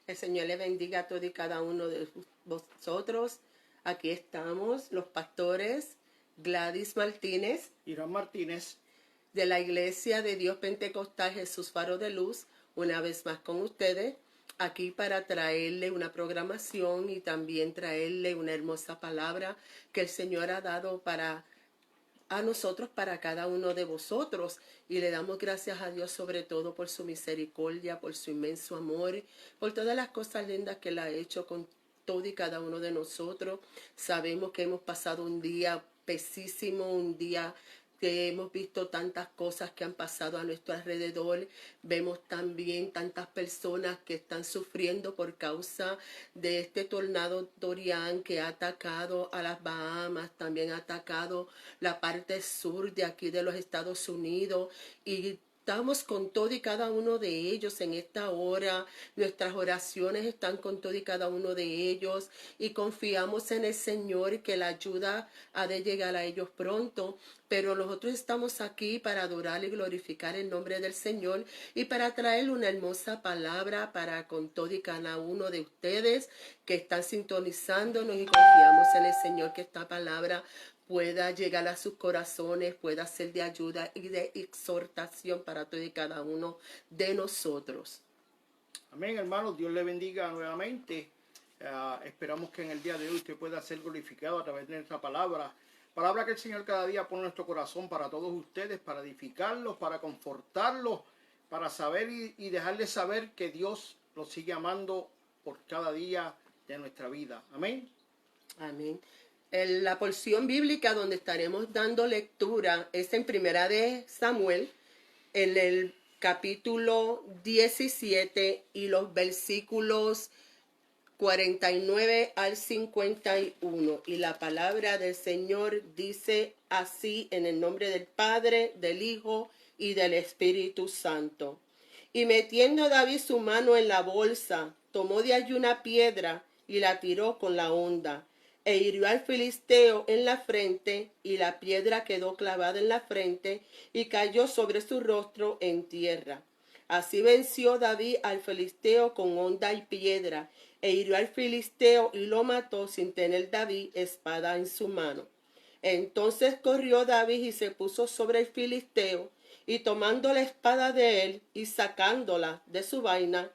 El Señor le bendiga a todos y cada uno de vosotros. Aquí estamos, los pastores Gladys Martínez, Irán Martínez, de la Iglesia de Dios Pentecostal Jesús Faro de Luz, una vez más con ustedes, aquí para traerle una programación y también traerle una hermosa palabra que el Señor ha dado a nosotros, para cada uno de vosotros, y le damos gracias a Dios sobre todo por su misericordia, por su inmenso amor, por todas las cosas lindas que Él ha hecho con todo y cada uno de nosotros. Sabemos que hemos pasado un día pesísimo, un día que hemos visto tantas cosas que han pasado a nuestro alrededor. Vemos también tantas personas que están sufriendo por causa de este tornado Dorian que ha atacado a las Bahamas, también ha atacado la parte sur de aquí de los Estados Unidos, y estamos con todo y cada uno de ellos en esta hora. Nuestras oraciones están con todo y cada uno de ellos, y confiamos en el Señor que la ayuda ha de llegar a ellos pronto. Pero nosotros estamos aquí para adorar y glorificar el nombre del Señor y para traer una hermosa palabra para con todo y cada uno de ustedes que están sintonizándonos, y confiamos en el Señor que esta palabra pueda llegar a sus corazones, pueda ser de ayuda y de exhortación para todo y cada uno de nosotros. Amén, hermanos. Dios le bendiga nuevamente. Esperamos que en el día de hoy usted pueda ser glorificado a través de nuestra palabra. Palabra que el Señor cada día pone en nuestro corazón para todos ustedes, para edificarlos, para confortarlos, para saber y dejarles saber que Dios los sigue amando por cada día de nuestra vida. Amén. Amén. La porción bíblica donde estaremos dando lectura es en Primera de Samuel, en el capítulo 17 y los versículos 49 al 51. Y la palabra del Señor dice así, en el nombre del Padre, del Hijo y del Espíritu Santo. Y metiendo David su mano en la bolsa, tomó de allí una piedra y la tiró con la honda, e hirió al filisteo en la frente, y la piedra quedó clavada en la frente y cayó sobre su rostro en tierra. Así venció David al filisteo con honda y piedra, e hirió al filisteo y lo mató sin tener David espada en su mano. Entonces corrió David y se puso sobre el filisteo, y tomando la espada de él y sacándola de su vaina,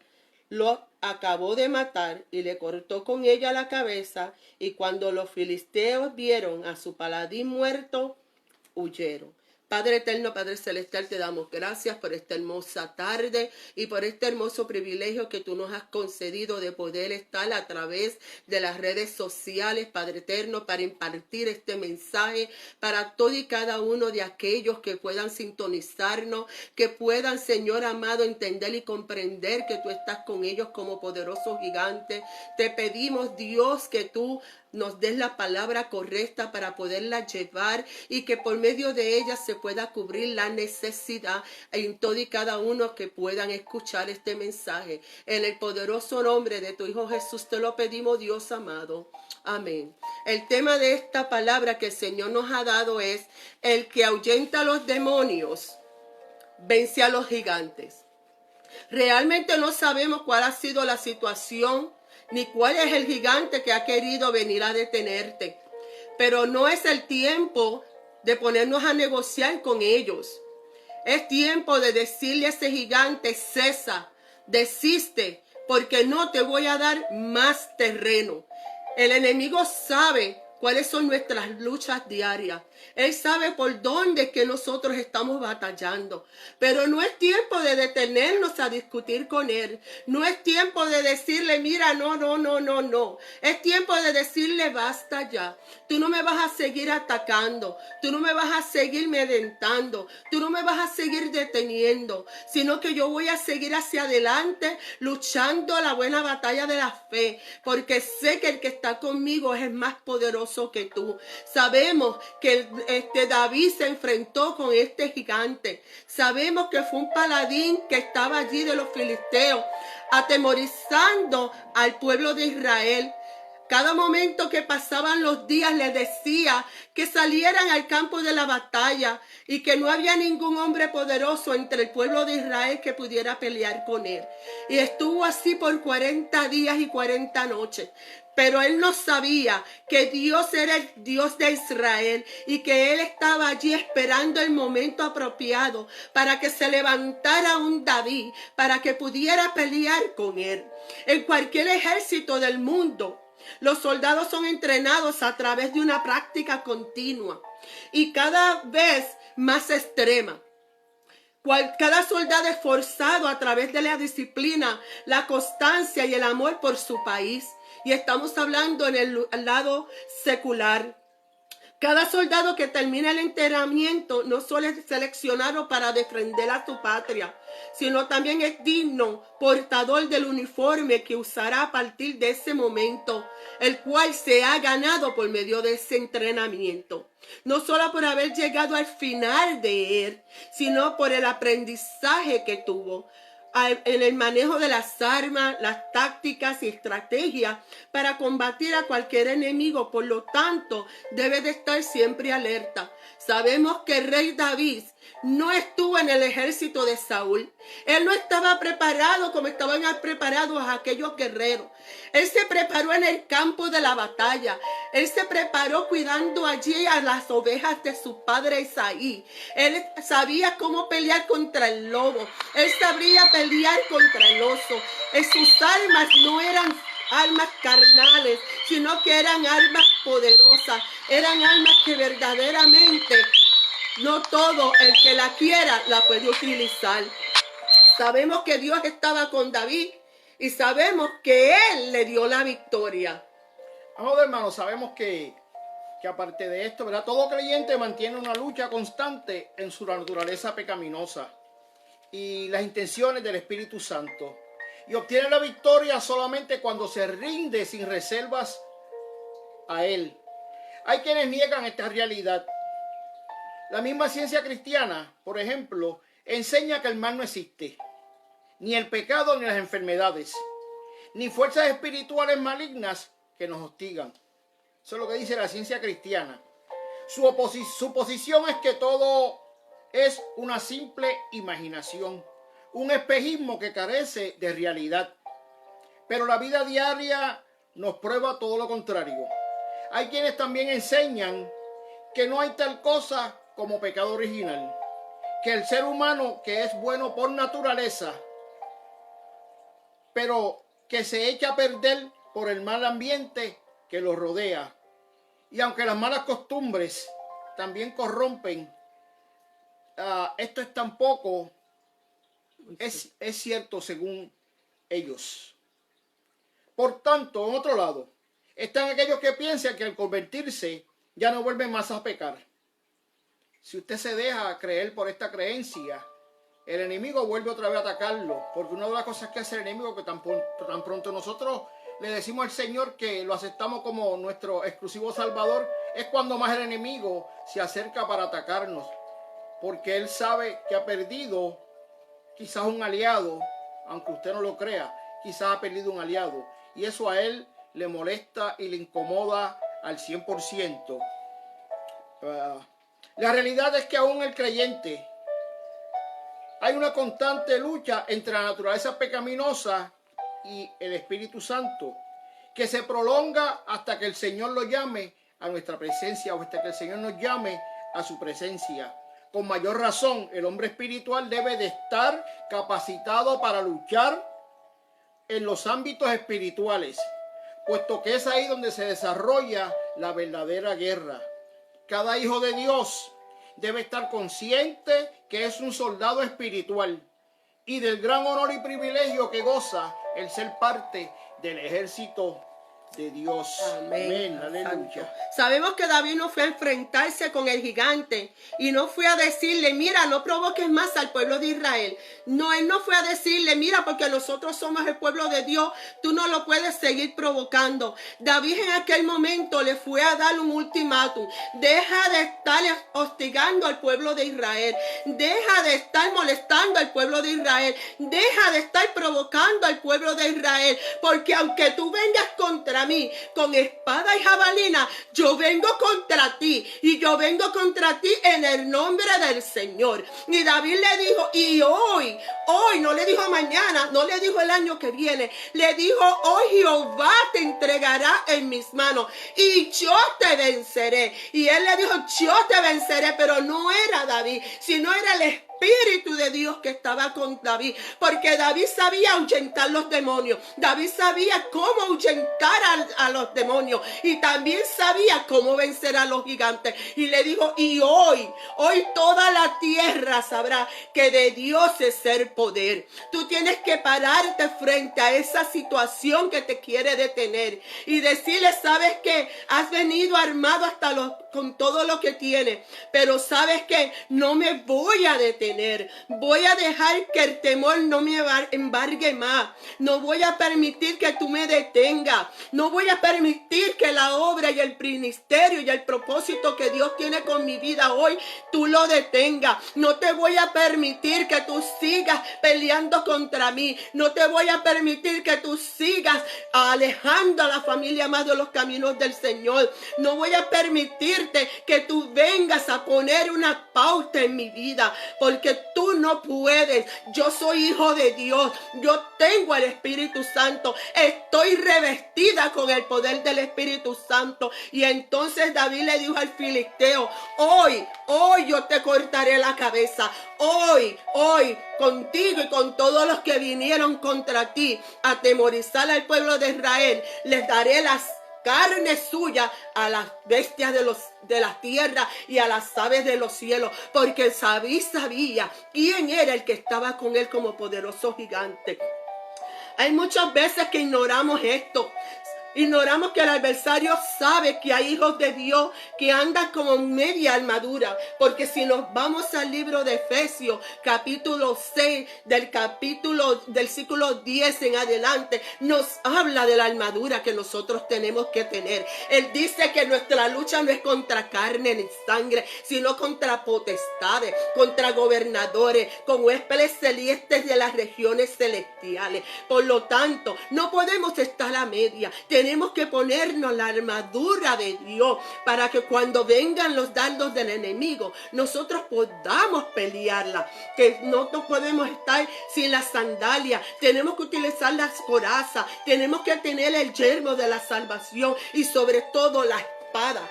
lo acabó de matar y le cortó con ella la cabeza. Y cuando los filisteos vieron a su paladín muerto, huyeron. Padre eterno, Padre celestial, te damos gracias por esta hermosa tarde y por este hermoso privilegio que tú nos has concedido de poder estar a través de las redes sociales, Padre eterno, para impartir este mensaje para todo y cada uno de aquellos que puedan sintonizarnos, que puedan, Señor amado, entender y comprender que tú estás con ellos como poderoso gigante. Te pedimos, Dios, que tú nos des la palabra correcta para poderla llevar, y que por medio de ella se pueda cubrir la necesidad en todo y cada uno que puedan escuchar este mensaje. En el poderoso nombre de tu Hijo Jesús te lo pedimos, Dios amado. Amén. El tema de esta palabra que el Señor nos ha dado es: el que ahuyenta a los demonios vence a los gigantes. Realmente no sabemos cuál ha sido la situación ni cuál es el gigante que ha querido venir a detenerte. Pero no es el tiempo de ponernos a negociar con ellos. Es tiempo de decirle a ese gigante: cesa, desiste, porque no te voy a dar más terreno. El enemigo sabe cuáles son nuestras luchas diarias. Él sabe por dónde es que nosotros estamos batallando. Pero no es tiempo de detenernos a discutir con él. No es tiempo de decirle: mira, no. Es tiempo de decirle: basta ya. Tú no me vas a seguir atacando. Tú no me vas a seguir amedrentando. Tú no me vas a seguir deteniendo. Sino que yo voy a seguir hacia adelante luchando la buena batalla de la fe. Porque sé que el que está conmigo es más poderoso que tú. Sabemos que David se enfrentó con este gigante. Sabemos que fue un paladín que estaba allí de los filisteos, atemorizando al pueblo de Israel, Cada momento que pasaban los días les decía que salieran al campo de la batalla y que no había ningún hombre poderoso entre el pueblo de Israel que pudiera pelear con él. Y estuvo así por 40 días y 40 noches. Pero él no sabía que Dios era el Dios de Israel y que él estaba allí esperando el momento apropiado para que se levantara un David, para que pudiera pelear con él. En cualquier ejército del mundo, los soldados son entrenados a través de una práctica continua y cada vez más extrema. Cada soldado es forzado a través de la disciplina, la constancia y el amor por su país. Y estamos hablando en el lado secular. Cada soldado que termina el entrenamiento no solo es seleccionado para defender a su patria, sino también es digno portador del uniforme que usará a partir de ese momento, el cual se ha ganado por medio de ese entrenamiento. No solo por haber llegado al final de él, sino por el aprendizaje que tuvo en el manejo de las armas, las tácticas y estrategias para combatir a cualquier enemigo. Por lo tanto, debe de estar siempre alerta. Sabemos que el rey David no estuvo en el ejército de Saúl. Él no estaba preparado como estaban preparados aquellos guerreros. Él se preparó en el campo de la batalla. Él se preparó cuidando allí a las ovejas de su padre Isaí. Él sabía cómo pelear contra el lobo. Él sabía pelear contra el oso. Sus armas no eran armas carnales, sino que eran armas poderosas. Eran armas que verdaderamente no todo el que la quiera la puede utilizar. Sabemos que Dios estaba con David y sabemos que Él le dio la victoria. Amados hermanos, sabemos que aparte de esto, ¿verdad?, todo creyente mantiene una lucha constante en su naturaleza pecaminosa y las intenciones del Espíritu Santo. Y obtiene la victoria solamente cuando se rinde sin reservas a Él. Hay quienes niegan esta realidad. La misma ciencia cristiana, por ejemplo, enseña que el mal no existe. Ni el pecado ni las enfermedades. Ni fuerzas espirituales malignas que nos hostigan. Eso es lo que dice la ciencia cristiana. Su posición es que todo es una simple imaginación. Un espejismo que carece de realidad. Pero la vida diaria nos prueba todo lo contrario. Hay quienes también enseñan que no hay tal cosa como pecado original. Que el ser humano, que es bueno por naturaleza, pero que se echa a perder por el mal ambiente que lo rodea. Y aunque las malas costumbres también corrompen, esto es tampoco es cierto según ellos. Por tanto, en otro lado, están aquellos que piensan que al convertirse ya no vuelven más a pecar. Si usted se deja creer por esta creencia, el enemigo vuelve otra vez a atacarlo. Porque una de las cosas que hace el enemigo, que tan pronto nosotros le decimos al Señor que lo aceptamos como nuestro exclusivo Salvador, es cuando más el enemigo se acerca para atacarnos. Porque él sabe que ha perdido quizás un aliado, aunque usted no lo crea, quizás ha perdido un aliado. Y eso a él le molesta y le incomoda al 100%. La realidad es que aún el creyente hay una constante lucha entre la naturaleza pecaminosa y el Espíritu Santo, que se prolonga hasta que el Señor lo llame a nuestra presencia o hasta que el Señor nos llame a su presencia. Con mayor razón, el hombre espiritual debe de estar capacitado para luchar en los ámbitos espirituales, puesto que es ahí donde se desarrolla la verdadera guerra. Cada hijo de Dios debe estar consciente que es un soldado espiritual y del gran honor y privilegio que goza el ser parte del ejército de Dios. Amén. Aleluya. Sabemos que David no fue a enfrentarse con el gigante y no fue a decirle, mira, no provoques más al pueblo de Israel. No, él no fue a decirle, mira, porque nosotros somos el pueblo de Dios, tú no lo puedes seguir provocando. David en aquel momento le fue a dar un ultimátum. Deja de estar hostigando al pueblo de Israel. Deja de estar molestando al pueblo de Israel. Deja de estar provocando al pueblo de Israel. Porque aunque tú vengas contra contra mí con espada y jabalina, yo vengo contra ti y yo vengo contra ti en el nombre del Señor. Y David le dijo, y hoy, no le dijo mañana, no le dijo el año que viene, le dijo, hoy Jehová te entregará en mis manos y yo te venceré. Y él le dijo, yo te venceré, pero no era David, sino era el Espíritu de Dios que estaba con David, porque David sabía ahuyentar los demonios, David sabía cómo ahuyentar a los demonios y también sabía cómo vencer a los gigantes. Y le dijo, y hoy toda la tierra sabrá que de Dios es el poder. Tú tienes que pararte frente a esa situación que te quiere detener y decirle, sabes que has venido armado con todo lo que tienes, pero sabes que no me voy a detener. Voy a dejar que el temor no me embargue más. No voy a permitir que tú me detengas. No voy a permitir que la obra y el ministerio y el propósito que Dios tiene con mi vida hoy, tú lo detengas. No te voy a permitir que tú sigas peleando contra mí. No te voy a permitir que tú sigas alejando a la familia más de los caminos del Señor. No voy a permitirte que tú vengas a poner una pauta en mi vida, porque tú no puedes. Yo soy hijo de Dios. Yo tengo el Espíritu Santo. Estoy revestida con el poder del Espíritu Santo. Y entonces David le dijo al filisteo, hoy yo te cortaré la cabeza. Hoy, contigo y con todos los que vinieron contra ti a atemorizar al pueblo de Israel, les daré las carne suya a las bestias de la tierra y a las aves de los cielos, porque David sabía quién era el que estaba con él como poderoso gigante. Hay muchas veces que ignoramos esto. Ignoramos que el adversario sabe que hay hijos de Dios que andan como media armadura. Porque si nos vamos al libro de Efesios, capítulo 6, del versículo 10 en adelante, nos habla de la armadura que nosotros tenemos que tener. Él dice que nuestra lucha no es contra carne ni sangre, sino contra potestades, contra gobernadores, con huéspedes celestes de las regiones celestiales. Por lo tanto, no podemos estar a media. Tenemos que ponernos la armadura de Dios para que cuando vengan los dardos del enemigo, nosotros podamos pelearla. Que no podemos estar sin las sandalias. Tenemos que utilizar las corazas. Tenemos que tener el yelmo de la salvación y sobre todo la espada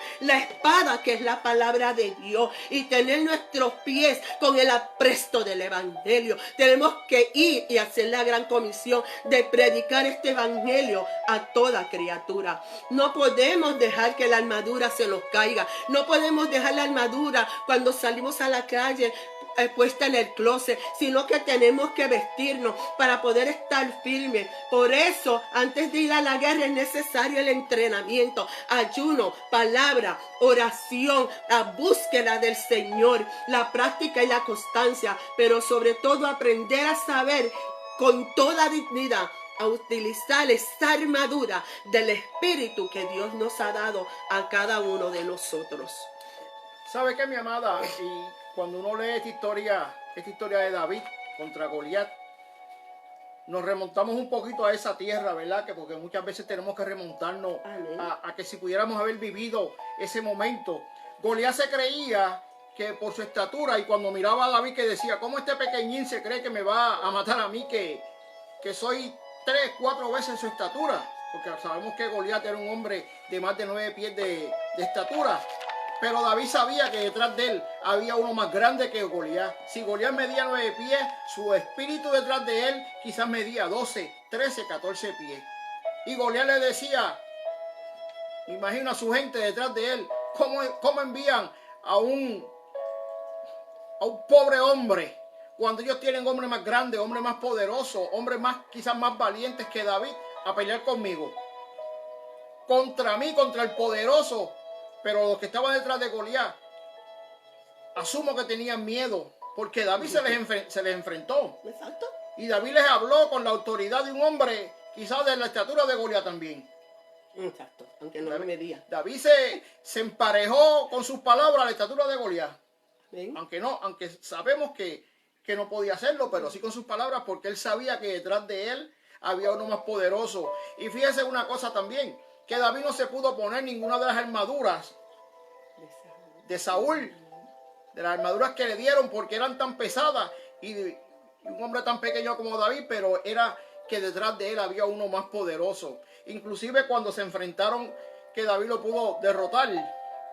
que es la palabra de Dios, y tener nuestros pies con el apresto del evangelio. Tenemos que ir y hacer la gran comisión de predicar este evangelio a toda criatura. No podemos dejar que la armadura se nos caiga. No podemos dejar la armadura cuando salimos a la calle puesta en el closet, sino que tenemos que vestirnos para poder estar firmes. Por eso, antes de ir a la guerra es necesario el entrenamiento, ayuno, palabra, oración, la búsqueda del Señor, la práctica y la constancia, pero sobre todo aprender a saber con toda dignidad a utilizar esa armadura del Espíritu que Dios nos ha dado a cada uno de nosotros. ¿Sabe qué, mi amada? Y cuando uno lee esta historia de David contra Goliat, nos remontamos un poquito a esa tierra, ¿verdad? Porque muchas veces tenemos que remontarnos a que si pudiéramos haber vivido ese momento. Goliat se creía que por su estatura, y cuando miraba a David que decía, ¿cómo este pequeñín se cree que me va a matar a mí, que soy 3, 4 veces su estatura? Porque sabemos que Goliat era un hombre de más de 9 pies de estatura. Pero David sabía que detrás de él había uno más grande que Goliat. Si Goliat medía 9 pies, su espíritu detrás de él quizás medía 12, 13, 14 pies. Y Goliat le decía, imagina a su gente detrás de él, cómo envían a un pobre hombre, cuando ellos tienen hombres más grandes, hombres más poderosos, hombres quizás más valientes que David, a pelear conmigo. Contra mí, contra el poderoso. Pero los que estaban detrás de Goliat, asumo que tenían miedo, porque David se les enfrentó. Exacto. Y David les habló con la autoridad de un hombre, quizás de la estatura de Goliat también. Exacto, aunque no lo medía. David se emparejó con sus palabras a la estatura de Goliat. Aunque sabemos que no podía hacerlo, pero sí con sus palabras, porque él sabía que detrás de él había uno más poderoso. Y fíjese una cosa también, que David no se pudo poner ninguna de las armaduras de Saúl, de las armaduras que le dieron, porque eran tan pesadas, y un hombre tan pequeño como David, pero era que detrás de él había uno más poderoso. Inclusive cuando se enfrentaron, que David lo pudo derrotar,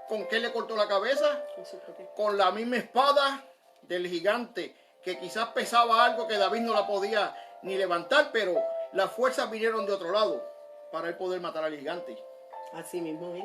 ¿con qué le cortó la cabeza? Con la misma espada del gigante, que quizás pesaba algo que David no la podía ni levantar, pero las fuerzas vinieron de otro lado para él poder matar al gigante. Así mismo es.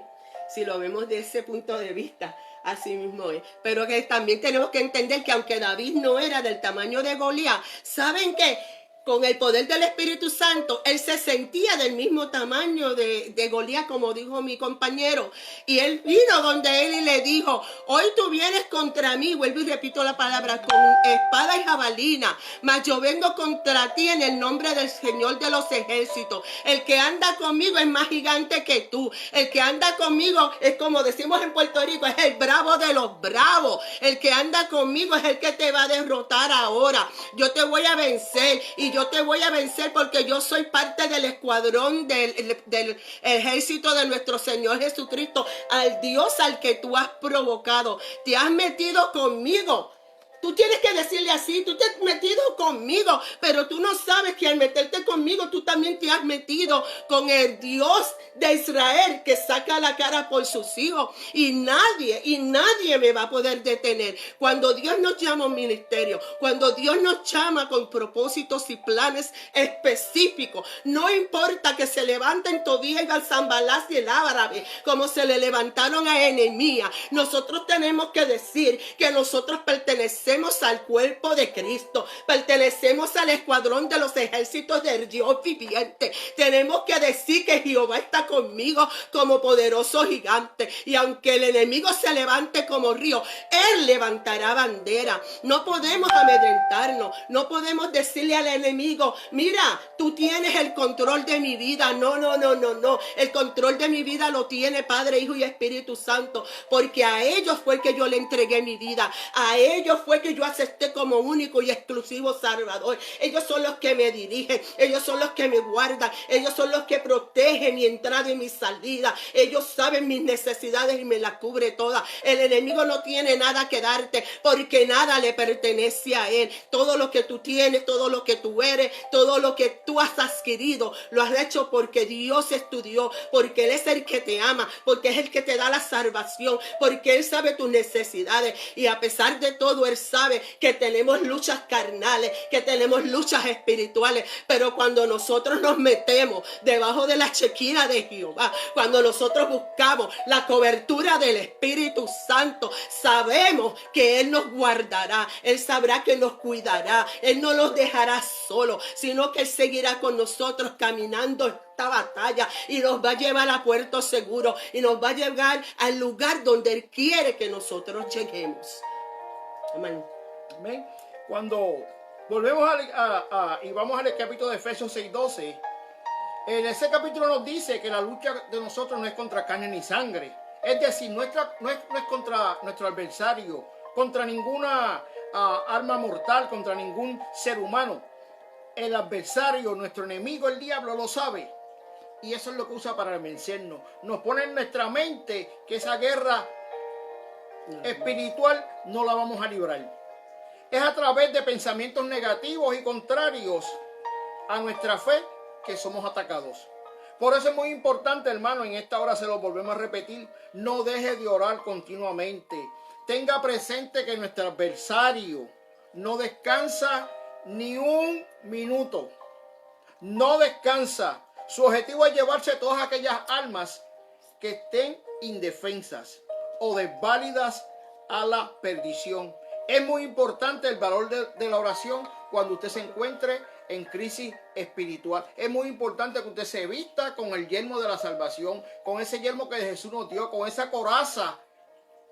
Si lo vemos de ese punto de vista, así mismo es. Pero que también tenemos que entender que aunque David no era del tamaño de Goliat, ¿saben qué? Con el poder del Espíritu Santo, él se sentía del mismo tamaño de Goliat, como dijo mi compañero. Y él vino donde él y le dijo, hoy tú vienes contra mí, vuelvo y repito la palabra, con espada y jabalina, mas yo vengo contra ti en el nombre del Señor de los ejércitos. El que anda conmigo es más gigante que tú. El que anda conmigo es, como decimos en Puerto Rico, es el bravo de los bravos. El que anda conmigo es el que te va a derrotar ahora. Yo te voy a vencer y yo te voy a vencer porque yo soy parte del escuadrón del ejército de nuestro Señor Jesucristo, al Dios al que tú has provocado. Te has metido conmigo. Tú tienes que decirle así, tú te has metido conmigo, pero tú no sabes que al meterte conmigo, tú también te has metido con el Dios de Israel que saca la cara por sus hijos. Y nadie me va a poder detener. Cuando Dios nos llama a un ministerio, cuando Dios nos llama con propósitos y planes específicos, no importa que se levanten Tobías y Sanballat y el árabe, como se le levantaron a Nehemías, nosotros tenemos que decir que nosotros pertenecemos al cuerpo de Cristo, pertenecemos al escuadrón de los ejércitos del Dios viviente. Tenemos que decir que Jehová está conmigo como poderoso gigante, y aunque el enemigo se levante como río, él levantará bandera. No podemos amedrentarnos, no podemos decirle al enemigo, mira, tú tienes el control de mi vida. No, el control de mi vida lo tiene Padre, Hijo y Espíritu Santo, porque a ellos fue que yo le entregué mi vida, a ellos fue que yo acepté como único y exclusivo Salvador. Ellos son los que me dirigen, ellos son los que me guardan, ellos son los que protegen mi entrada y mi salida. Ellos saben mis necesidades y me las cubre todas. El enemigo no tiene nada que darte, porque nada le pertenece a él. Todo lo que tú tienes, todo lo que tú eres, todo lo que tú has adquirido, lo has hecho porque Dios es tu Dios, porque Él es el que te ama, porque es el que te da la salvación, porque Él sabe tus necesidades, y a pesar de todo Él sabe que tenemos luchas carnales, que tenemos luchas espirituales, pero cuando nosotros nos metemos debajo de la chequina de Jehová, cuando nosotros buscamos la cobertura del Espíritu Santo, sabemos que Él nos guardará, Él sabrá que nos cuidará, Él no nos dejará solos, sino que Él seguirá con nosotros caminando esta batalla y nos va a llevar a puerto seguro y nos va a llevar al lugar donde Él quiere que nosotros lleguemos. Amén. Amén. Cuando volvemos y vamos al capítulo de Efesios 6:12, en ese capítulo nos dice que la lucha de nosotros no es contra carne ni sangre. Es decir, no es contra nuestro adversario, contra ninguna arma mortal, contra ningún ser humano. El adversario, nuestro enemigo, el diablo, lo sabe. Y eso es lo que usa para vencernos. Nos pone en nuestra mente que esa guerra espiritual no la vamos a librar. Es a través de pensamientos negativos y contrarios a nuestra fe que somos atacados. Por eso es muy importante, hermano, en esta hora se lo volvemos a repetir, no deje de orar continuamente. Tenga presente que nuestro adversario no descansa ni un minuto. No descansa. Su objetivo es llevarse todas aquellas almas que estén indefensas o desválidas a la perdición. Es muy importante el valor de la oración cuando usted se encuentre en crisis espiritual. Es muy importante que usted se vista con el yelmo de la salvación, con ese yelmo que Jesús nos dio, con esa coraza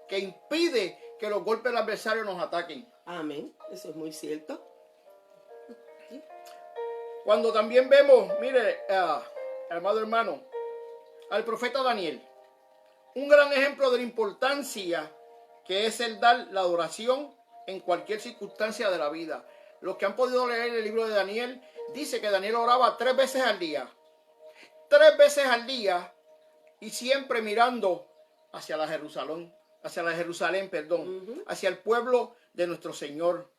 que impide que los golpes del adversario nos ataquen. Amén, eso es muy cierto. Cuando también vemos, mire, amado hermano, al profeta Daniel, un gran ejemplo de la importancia que es el dar la adoración en cualquier circunstancia de la vida. Los que han podido leer el libro de Daniel, dice que Daniel oraba 3 veces al día. 3 veces al día y siempre mirando hacia la Jerusalén, hacia el pueblo de nuestro Señor.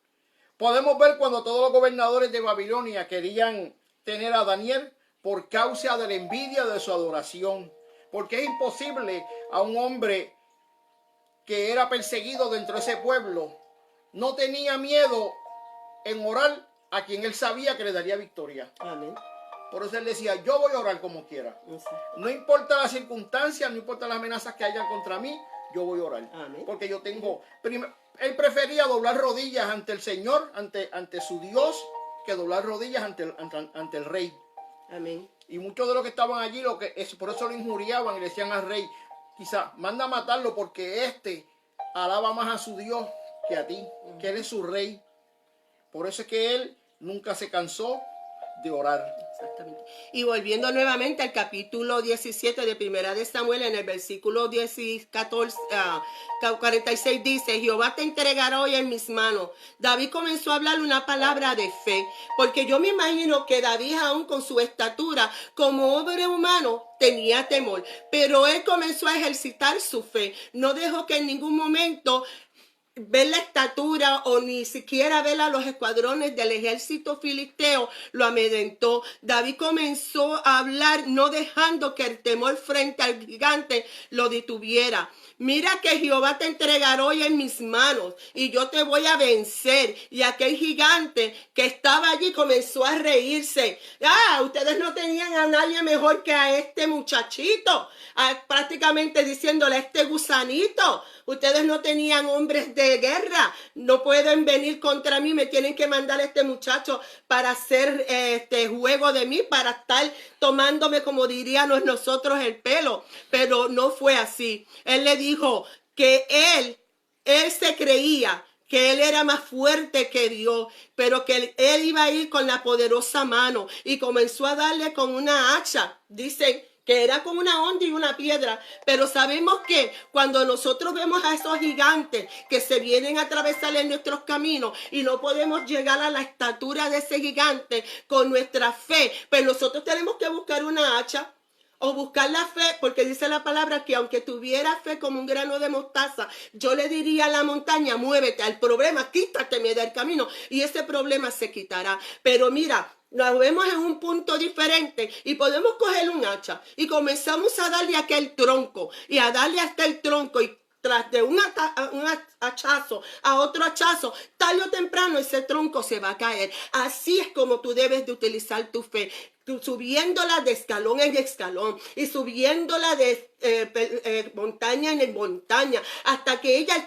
Podemos ver cuando todos los gobernadores de Babilonia querían tener a Daniel por causa de la envidia de su adoración. Porque es imposible a un hombre que era perseguido dentro de ese pueblo, no tenía miedo en orar a quien él sabía que le daría victoria. Amén. Por eso él decía, yo voy a orar como quiera. No importa las circunstancias, no importa las amenazas que hayan contra mí, yo voy a orar. Amén. Porque yo tengo... Él prefería doblar rodillas ante el Señor, ante su Dios, que doblar rodillas ante el rey. Amén. Y muchos de los que estaban allí, por eso lo injuriaban y le decían al rey, quizá manda a matarlo porque alaba más a su Dios que a ti, que él es su rey. Por eso es que él nunca se cansó de orar. Exactamente. Y volviendo nuevamente al capítulo 17 de Primera de Samuel, en el versículo 46 dice, Jehová te entregará hoy en mis manos. David comenzó a hablar una palabra de fe, porque yo me imagino que David, aún con su estatura como hombre humano, tenía temor, pero él comenzó a ejercitar su fe. No dejó que en ningún momento ver la estatura o ni siquiera ver a los escuadrones del ejército filisteo lo amedrentó. David comenzó a hablar no dejando que el temor frente al gigante lo detuviera. Mira que Jehová te entregará hoy en mis manos y yo te voy a vencer. Y aquel gigante que estaba allí comenzó a reírse. Ustedes no tenían a nadie mejor que a este muchachito. Prácticamente diciéndole a este gusanito. Ustedes no tenían hombres de guerra. No pueden venir contra mí. Me tienen que mandar a este muchacho para hacer juego de mí, para estar tomándome, como diríamos nosotros, el pelo. Pero no fue así. Él le dijo que él se creía que él era más fuerte que Dios, pero que él iba a ir con la poderosa mano y comenzó a darle con una hacha. Dicen que era con una honda y una piedra, pero sabemos que cuando nosotros vemos a esos gigantes que se vienen a atravesar en nuestros caminos y no podemos llegar a la estatura de ese gigante con nuestra fe, pues nosotros tenemos que buscar una hacha o buscar la fe, porque dice la palabra que aunque tuviera fe como un grano de mostaza, yo le diría a la montaña, muévete, al problema, quítateme del camino, y ese problema se quitará. Pero mira, nos vemos en un punto diferente y podemos coger un hacha y comenzamos a darle a aquel tronco y a darle hasta el tronco y tras de un hachazo a otro hachazo, tarde o temprano ese tronco se va a caer. Así es como tú debes de utilizar tu fe, subiéndola de escalón en escalón y subiéndola de montaña en montaña hasta que ella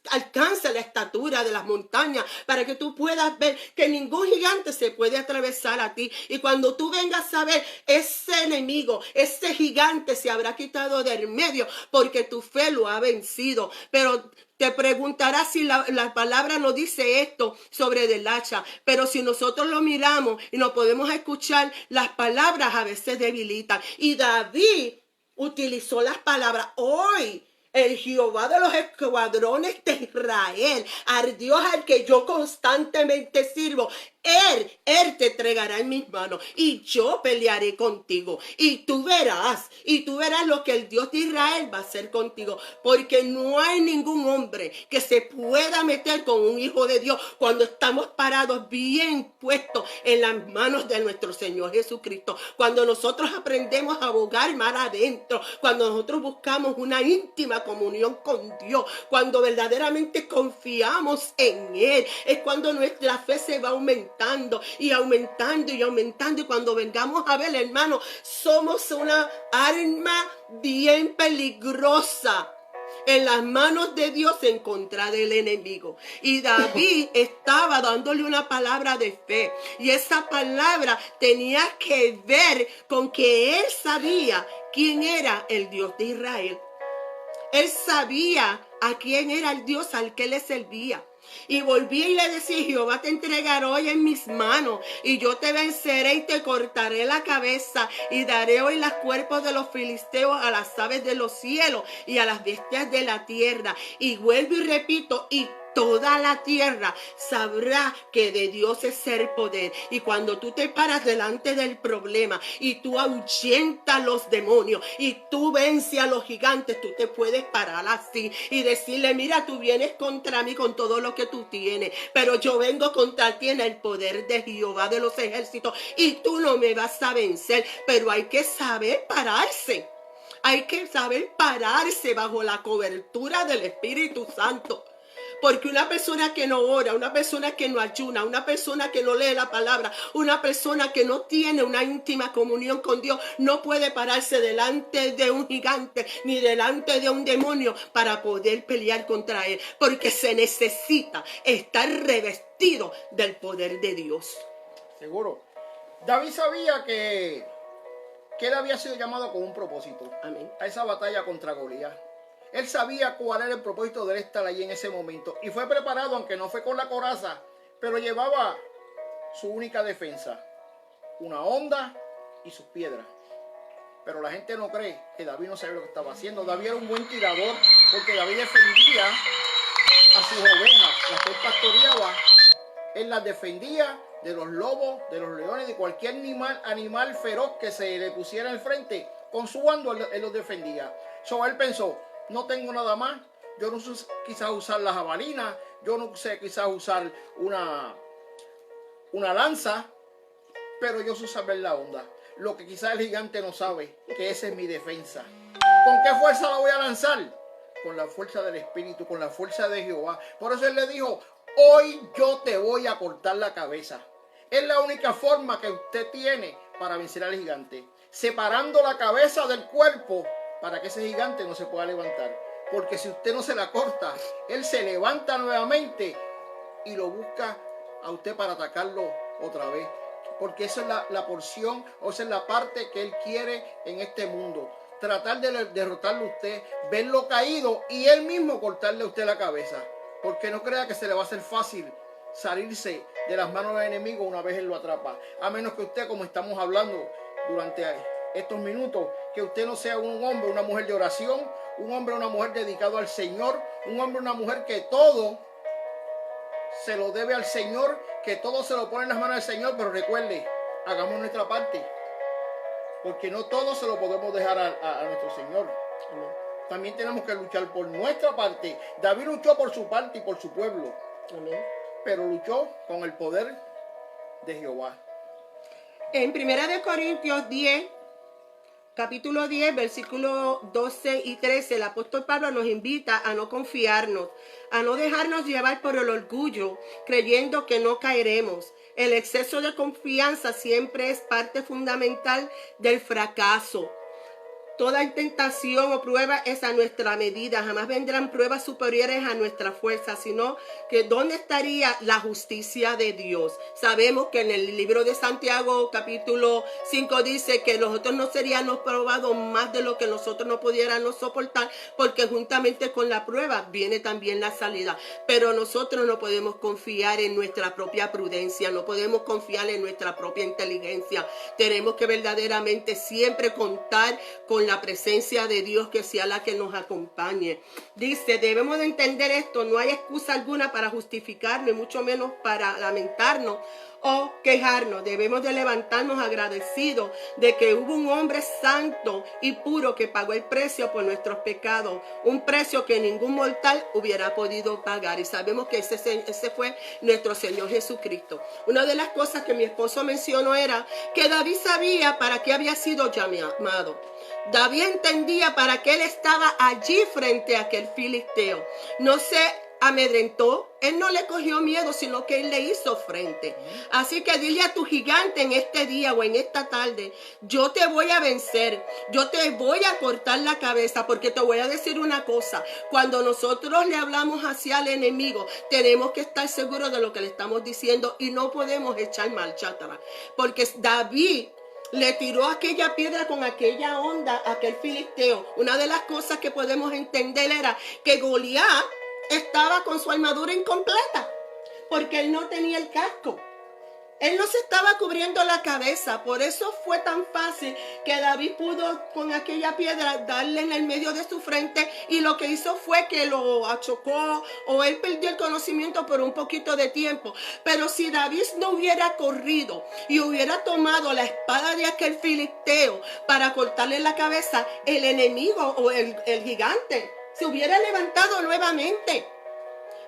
alcance la estatura de las montañas, para que tú puedas ver que ningún gigante se puede atravesar a ti. Y cuando tú vengas a ver, ese enemigo, ese gigante se habrá quitado del medio porque tu fe lo ha vencido. Pero te preguntarás si la palabra no dice esto sobre el hacha, pero si nosotros lo miramos y no podemos escuchar, las palabras a veces debilitan. Y David utilizó las palabras. Hoy el Jehová de los escuadrones de Israel, al Dios al que yo constantemente sirvo, Él te entregará en mis manos y yo pelearé contigo. Y tú verás lo que el Dios de Israel va a hacer contigo. Porque no hay ningún hombre que se pueda meter con un hijo de Dios cuando estamos parados bien puestos en las manos de nuestro Señor Jesucristo. Cuando nosotros aprendemos a abogar mar adentro, cuando nosotros buscamos una íntima comunión con Dios, cuando verdaderamente confiamos en Él, es cuando nuestra fe se va aumentando y aumentando y aumentando. Y cuando vengamos a ver, hermano, somos una arma bien peligrosa en las manos de Dios en contra del enemigo. Y David estaba dándole una palabra de fe, y esa palabra tenía que ver con que él sabía quién era el Dios de Israel. Él sabía a quién era el Dios al que le servía. Y volví y le decía, Jehová te entregará hoy en mis manos y yo te venceré y te cortaré la cabeza y daré hoy los cuerpos de los filisteos a las aves de los cielos y a las bestias de la tierra. Y vuelvo y repito, y toda la tierra sabrá que de Dios es el poder. Y cuando tú te paras delante del problema y tú ahuyentas los demonios y tú vences a los gigantes, tú te puedes parar así y decirle: mira, tú vienes contra mí con todo lo que tú tienes, pero yo vengo contra ti en el poder de Jehová de los ejércitos y tú no me vas a vencer. Pero hay que saber pararse. Hay que saber pararse bajo la cobertura del Espíritu Santo. Porque una persona que no ora, una persona que no ayuna, una persona que no lee la palabra, una persona que no tiene una íntima comunión con Dios, no puede pararse delante de un gigante ni delante de un demonio para poder pelear contra él. Porque se necesita estar revestido del poder de Dios. Seguro. David sabía que él había sido llamado con un propósito. Amén. A esa batalla contra Goliat. Él sabía cuál era el propósito de él estar allí en ese momento. Y fue preparado, aunque no fue con la coraza, pero llevaba su única defensa: una honda y sus piedras. Pero la gente no cree que David no sabía lo que estaba haciendo. David era un buen tirador, porque David defendía a sus ovejas, las que él pastoreaba. Él las defendía de los lobos, de los leones, de cualquier animal feroz que se le pusiera al frente. Con su bando él los defendía. Él pensó: no tengo nada más. Yo no sé quizás usar la jabalina. Yo no sé quizás usar una lanza. Pero yo sé saber la onda. Lo que quizás el gigante no sabe, que esa es mi defensa. ¿Con qué fuerza la voy a lanzar? Con la fuerza del Espíritu, con la fuerza de Jehová. Por eso él le dijo: hoy yo te voy a cortar la cabeza. Es la única forma que usted tiene para vencer al gigante. Separando la cabeza del cuerpo para que ese gigante no se pueda levantar. Porque si usted no se la corta, él se levanta nuevamente y lo busca a usted para atacarlo otra vez. Porque esa es la porción, o esa es la parte que él quiere en este mundo. Tratar de derrotarlo a usted, verlo caído y él mismo cortarle a usted la cabeza. Porque no crea que se le va a hacer fácil salirse de las manos del enemigo una vez él lo atrapa. A menos que usted, como estamos hablando durante estos minutos, que usted no sea un hombre, una mujer de oración, un hombre, una mujer dedicado al Señor, un hombre, una mujer que todo se lo debe al Señor, que todo se lo pone en las manos del Señor. Pero recuerde, hagamos nuestra parte, porque no todo se lo podemos dejar a nuestro Señor. Amén. También tenemos que luchar por nuestra parte. David luchó por su parte y por su pueblo. Amén. Pero luchó con el poder de Jehová. En 1 Corintios 10, capítulo 10, versículos 12 y 13, el apóstol Pablo nos invita a no confiarnos, a no dejarnos llevar por el orgullo, creyendo que no caeremos. El exceso de confianza siempre es parte fundamental del fracaso. Toda tentación o prueba es a nuestra medida. Jamás vendrán pruebas superiores a nuestra fuerza, sino que ¿dónde estaría la justicia de Dios? Sabemos que en el libro de Santiago, capítulo 5, dice que nosotros no seríamos probados más de lo que nosotros no pudiéramos soportar, porque juntamente con la prueba viene también la salida. Pero nosotros no podemos confiar en nuestra propia prudencia, no podemos confiar en nuestra propia inteligencia. Tenemos que verdaderamente siempre contar con la presencia de Dios, que sea la que nos acompañe. Dice, debemos de entender esto: no hay excusa alguna para justificarnos, mucho menos para lamentarnos o quejarnos. Debemos de levantarnos agradecidos de que hubo un hombre santo y puro que pagó el precio por nuestros pecados, un precio que ningún mortal hubiera podido pagar, y sabemos que ese fue nuestro Señor Jesucristo. Una de las cosas que mi esposo mencionó era que David sabía para qué había sido llamado. David entendía para qué él estaba allí frente a aquel filisteo. No se amedrentó, él no le cogió miedo, sino que él le hizo frente. Así que dile a tu gigante en este día o en esta tarde: yo te voy a vencer, yo te voy a cortar la cabeza. Porque te voy a decir una cosa: cuando nosotros le hablamos hacia el enemigo, tenemos que estar seguros de lo que le estamos diciendo y no podemos echar marcha atrás. Porque David le tiró aquella piedra con aquella onda a aquel filisteo. Una de las cosas que podemos entender era que Goliat estaba con su armadura incompleta, porque él no tenía el casco. Él no se estaba cubriendo la cabeza, por eso fue tan fácil que David pudo con aquella piedra darle en el medio de su frente, y lo que hizo fue que lo achocó, o él perdió el conocimiento por un poquito de tiempo. Pero si David no hubiera corrido y hubiera tomado la espada de aquel filisteo para cortarle la cabeza, el enemigo o el gigante se hubiera levantado nuevamente.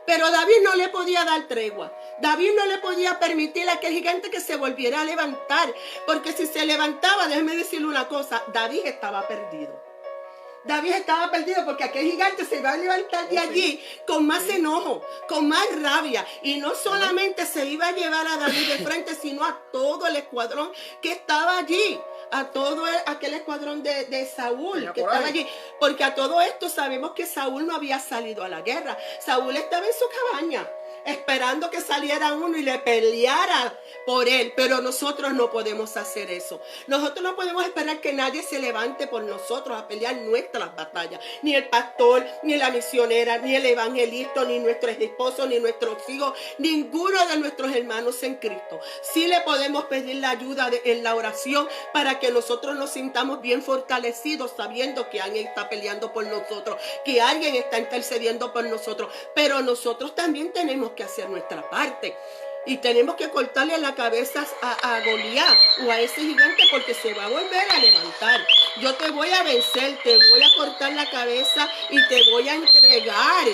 Pero David no le podía dar tregua. David no le podía permitir a aquel gigante que se volviera a levantar. Porque si se levantaba, déjeme decirle una cosa, David estaba perdido. David estaba perdido porque aquel gigante se iba a levantar de allí con más enojo, con más rabia. Y no solamente se iba a llevar a David de frente, sino a todo el escuadrón que estaba allí. A todo aquel escuadrón de Saúl que estaba allí. Porque a todo esto sabemos que Saúl no había salido a la guerra. Saúl estaba en su cabaña, esperando que saliera uno y le peleara por él. Pero nosotros no podemos hacer eso. Nosotros no podemos esperar que nadie se levante por nosotros a pelear nuestras batallas. Ni el pastor, ni la misionera, ni el evangelista, ni nuestros esposos, ni nuestros hijos, ninguno de nuestros hermanos en Cristo. Sí le podemos pedir la ayuda en la oración para que nosotros nos sintamos bien fortalecidos, sabiendo que alguien está peleando por nosotros, que alguien está intercediendo por nosotros. Pero nosotros también tenemos que hacer nuestra parte. Y tenemos que cortarle la cabeza a Goliat o a ese gigante, porque se va a volver a levantar. Yo te voy a vencer, te voy a cortar la cabeza y te voy a entregar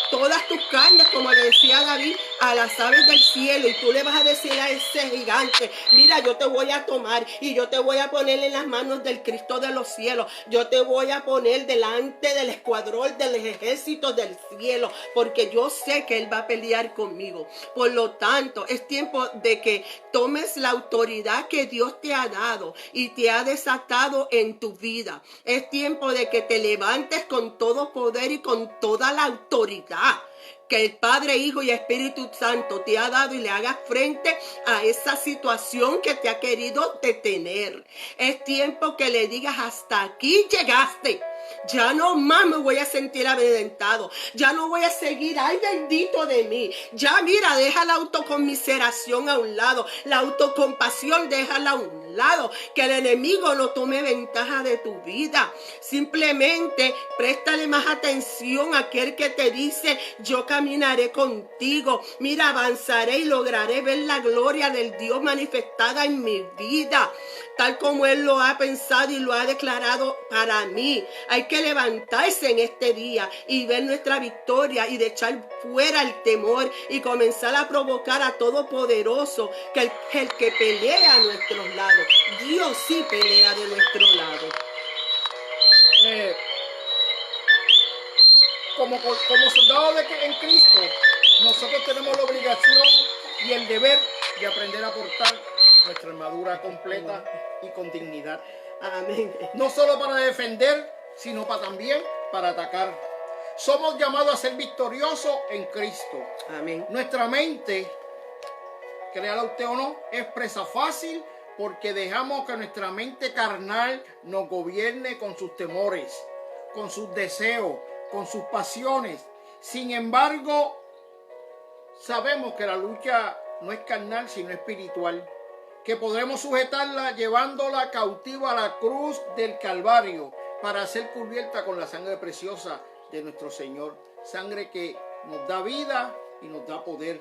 todas tus carnes, como le decía David, a las aves del cielo. Y tú le vas a decir a ese gigante, mira, yo te voy a tomar y yo te voy a poner en las manos del Cristo de los cielos. Yo te voy a poner delante del escuadrón del ejército del cielo, porque yo sé que Él va a pelear conmigo. Por lo tanto, es tiempo de que tomes la autoridad que Dios te ha dado y te ha desatado en tu vida. Es tiempo de que te levantes con todo poder y con toda la autoridad que el Padre, Hijo y Espíritu Santo te ha dado, y le hagas frente a esa situación que te ha querido detener. Es tiempo que le digas, hasta aquí llegaste. Ya no más me voy a sentir amedrentado. Ya no voy a seguir, ay bendito de mí. Ya mira, deja la autoconmiseración a un lado. La autocompasión, déjala a un lado. Que el enemigo no tome ventaja de tu vida. Simplemente préstale más atención a aquel que te dice, yo caminaré contigo. Mira, avanzaré y lograré ver la gloria del Dios manifestada en mi vida, tal como Él lo ha pensado y lo ha declarado para mí. Hay que levantarse en este día y ver nuestra victoria, y de echar fuera el temor y comenzar a provocar a Todopoderoso, que el que pelea a nuestros lados. Dios sí pelea de nuestro lado. Como soldados en Cristo, nosotros tenemos la obligación y el deber de aprender a portar nuestra armadura completa y con dignidad. Amén. No solo para defender, sino también para atacar. Somos llamados a ser victoriosos en Cristo. Amén. Nuestra mente, créala usted o no, es presa fácil, porque dejamos que nuestra mente carnal nos gobierne con sus temores, con sus deseos, con sus pasiones. Sin embargo, sabemos que la lucha no es carnal, sino espiritual, que podremos sujetarla llevándola cautiva a la cruz del Calvario, para ser cubierta con la sangre preciosa de nuestro Señor. Sangre que nos da vida y nos da poder.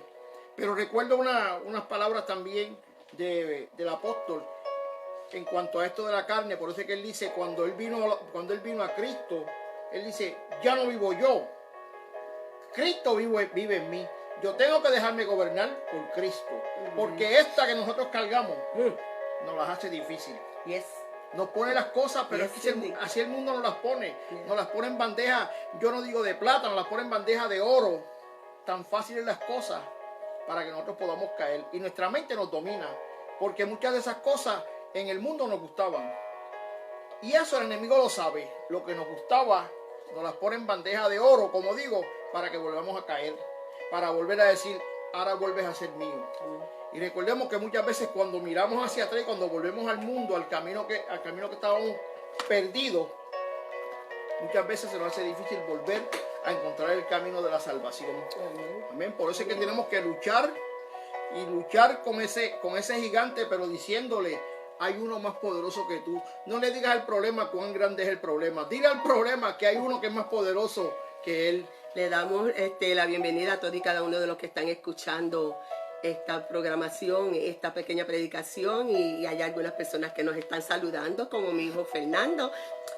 Pero recuerdo unas palabras también del apóstol en cuanto a esto de la carne. Por eso es que él dice, cuando él vino a Cristo, él dice, ya no vivo yo, Cristo vive en mí. Yo tengo que dejarme gobernar por Cristo, porque esta que nosotros cargamos nos las hace difícil. Yes. Nos pone las cosas, pero Yes, es que así el mundo nos las pone. Nos las pone en bandeja, yo no digo de plata, nos las pone en bandeja de oro. Tan fáciles las cosas para que nosotros podamos caer. Y nuestra mente nos domina, porque muchas de esas cosas en el mundo nos gustaban. Y eso el enemigo lo sabe. Lo que nos gustaba nos las pone en bandeja de oro, como digo, para que volvamos a caer. Para volver a decir, ahora vuelves a ser mío. Y recordemos que muchas veces cuando miramos hacia atrás, cuando volvemos al mundo, al camino que estábamos perdidos, muchas veces se nos hace difícil volver a encontrar el camino de la salvación. Amén. Por eso es que tenemos que luchar y luchar con ese gigante, pero diciéndole: hay uno más poderoso que tú. No le digas al problema cuán grande es el problema. Dile al problema que hay uno que es más poderoso que él. Le damos la bienvenida a todos y cada uno de los que están escuchando esta programación, esta pequeña predicación, y hay algunas personas que nos están saludando, como mi hijo Fernando.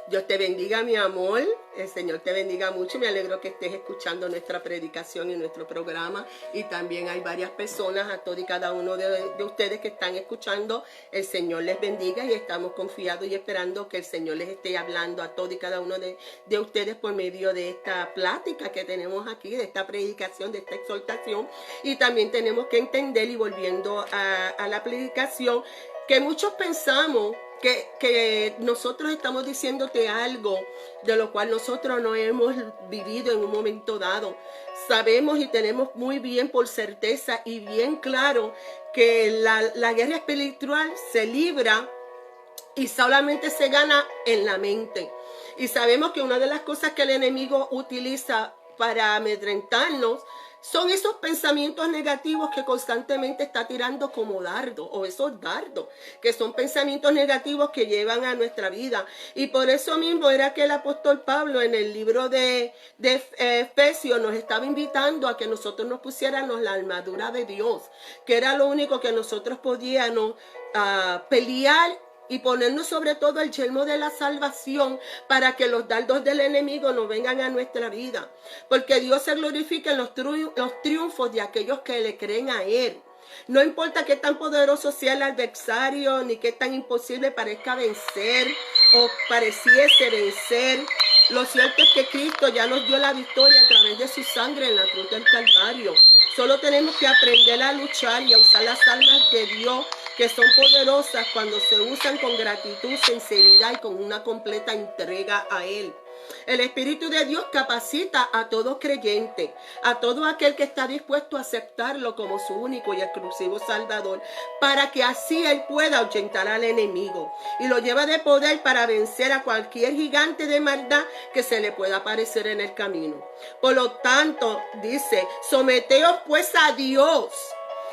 Dios te bendiga, mi amor. El Señor te bendiga mucho. Me alegro que estés escuchando nuestra predicación y nuestro programa. Y también hay varias personas, a todos y cada uno de ustedes que están escuchando. El Señor les bendiga y estamos confiados y esperando que el Señor les esté hablando a todos y cada uno de ustedes por medio de esta plática que tenemos aquí, de esta predicación, de esta exhortación. Y también tenemos que entender, y volviendo a la predicación, que muchos pensamos que nosotros estamos diciéndote algo de lo cual nosotros no hemos vivido en un momento dado. Sabemos y tenemos muy bien por certeza y bien claro que la guerra espiritual se libra y solamente se gana en la mente. Y sabemos que una de las cosas que el enemigo utiliza para amedrentarnos son esos pensamientos negativos que constantemente está tirando como dardo, o esos dardos, que son pensamientos negativos que llevan a nuestra vida. Y por eso mismo era que el apóstol Pablo en el libro de Efesios nos estaba invitando a que nosotros nos pusiéramos la armadura de Dios, que era lo único que nosotros podíamos pelear, y ponernos sobre todo el yelmo de la salvación para que los dardos del enemigo no vengan a nuestra vida. Porque Dios se glorifica en los triunfos de aquellos que le creen a Él. No importa qué tan poderoso sea el adversario, ni qué tan imposible parezca vencer o pareciese vencer. Lo cierto es que Cristo ya nos dio la victoria a través de su sangre en la cruz del Calvario. Solo tenemos que aprender a luchar y a usar las armas de Dios, que son poderosas cuando se usan con gratitud, sinceridad y con una completa entrega a Él. El Espíritu de Dios capacita a todo creyente, a todo aquel que está dispuesto a aceptarlo como su único y exclusivo Salvador, para que así Él pueda ahuyentar al enemigo, y lo lleva de poder para vencer a cualquier gigante de maldad que se le pueda aparecer en el camino. Por lo tanto, dice: someteos pues a Dios,